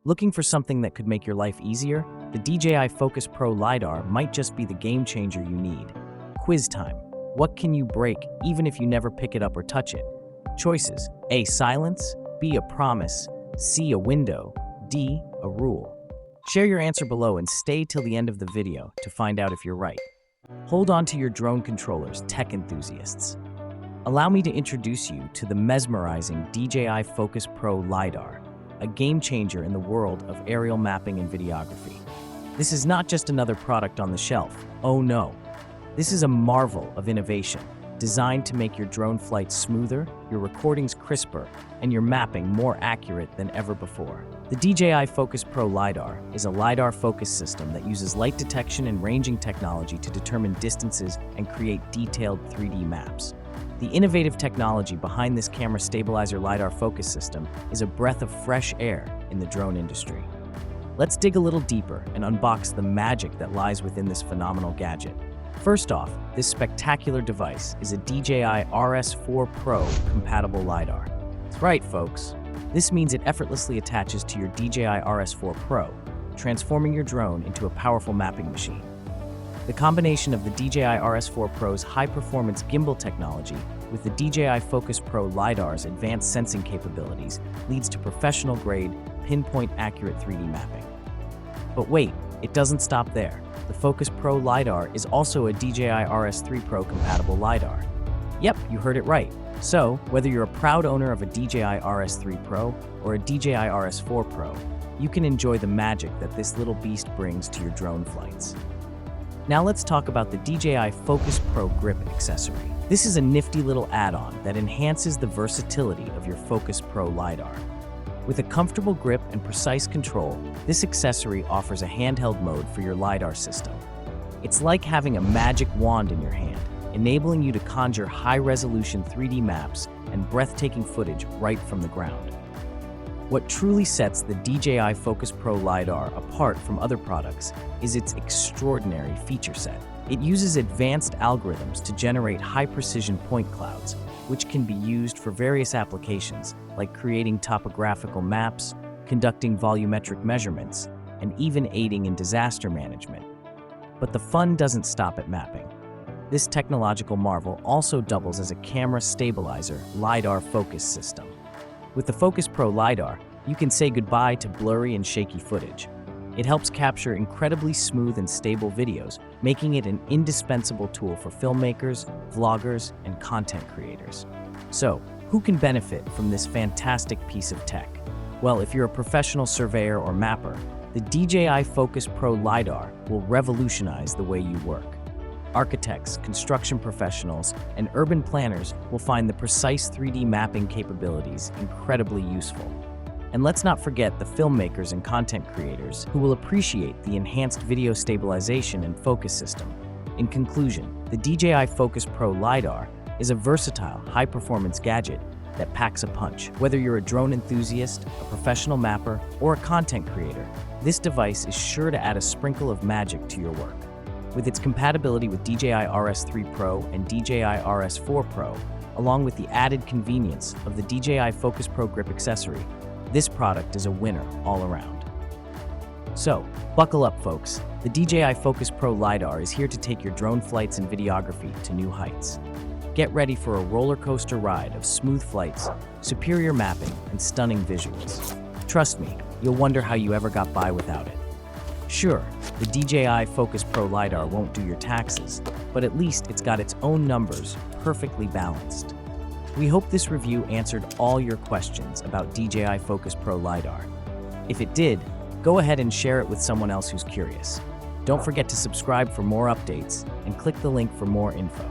Looking for something that could make your life easier? The DJI Focus Pro LiDAR might just be the game changer you need. Quiz time. What can you break even if you never pick it up or touch it? Choices: A. Silence, B. A promise, C. A window, D. A rule. Share your answer below and stay till the end of the video to find out if you're right. Hold on to your drone controllers, tech enthusiasts. Allow me to introduce you to the mesmerizing DJI Focus Pro LiDAR, a game changer in the world of aerial mapping and videography. This is not just another product on the shelf. Oh no. This is a marvel of innovation, designed to make your drone flights smoother, your recordings crisper, and your mapping more accurate than ever before. The DJI Focus Pro LiDAR is a LiDAR focus system that uses light detection and ranging technology to determine distances and create detailed 3D maps. The innovative technology behind this camera stabilizer LiDAR focus system is a breath of fresh air in the drone industry. Let's dig a little deeper and unbox the magic that lies within this phenomenal gadget. First off, this spectacular device is a DJI RS4 Pro compatible LiDAR. That's right, folks. This means it effortlessly attaches to your DJI RS4 Pro, transforming your drone into a powerful mapping machine. The combination of the DJI RS4 Pro's high-performance gimbal technology with the DJI Focus Pro LiDAR's advanced sensing capabilities leads to professional-grade, pinpoint-accurate 3D mapping. But wait, it doesn't stop there. The Focus Pro LiDAR is also a DJI RS3 Pro compatible LiDAR. Yep, you heard it right. So, whether you're a proud owner of a DJI RS3 Pro or a DJI RS4 Pro, you can enjoy the magic that this little beast brings to your drone flights. Now let's talk about the DJI Focus Pro Grip accessory. This is a nifty little add-on that enhances the versatility of your Focus Pro LiDAR. With a comfortable grip and precise control, this accessory offers a handheld mode for your LiDAR system. It's like having a magic wand in your hand, enabling you to conjure high-resolution 3D maps and breathtaking footage right from the ground. What truly sets the DJI Focus Pro LiDAR apart from other products is its extraordinary feature set. It uses advanced algorithms to generate high-precision point clouds, which can be used for various applications like creating topographical maps, conducting volumetric measurements, and even aiding in disaster management. But the fun doesn't stop at mapping. This technological marvel also doubles as a camera stabilizer LiDAR focus system. With the Focus Pro LiDAR, you can say goodbye to blurry and shaky footage. It helps capture incredibly smooth and stable videos, making it an indispensable tool for filmmakers, vloggers, and content creators. So, who can benefit from this fantastic piece of tech? Well, if you're a professional surveyor or mapper, the DJI Focus Pro LiDAR will revolutionize the way you work. Architects, construction professionals, and urban planners will find the precise 3D mapping capabilities incredibly useful. And let's not forget the filmmakers and content creators who will appreciate the enhanced video stabilization and focus system. In conclusion, the DJI Focus Pro LiDAR is a versatile, high-performance gadget that packs a punch. Whether you're a drone enthusiast, a professional mapper, or a content creator, this device is sure to add a sprinkle of magic to your work. With its compatibility with DJI RS3 Pro and DJI RS4 Pro, along with the added convenience of the DJI Focus Pro Grip accessory, this product is a winner all around. So, buckle up, folks. The DJI Focus Pro LiDAR is here to take your drone flights and videography to new heights. Get ready for a roller coaster ride of smooth flights, superior mapping, and stunning visuals. Trust me, you'll wonder how you ever got by without it. Sure, the DJI Focus Pro LiDAR won't do your taxes, but at least it's got its own numbers perfectly balanced. We hope this review answered all your questions about DJI Focus Pro LiDAR. If it did, go ahead and share it with someone else who's curious. Don't forget to subscribe for more updates and click the link for more info.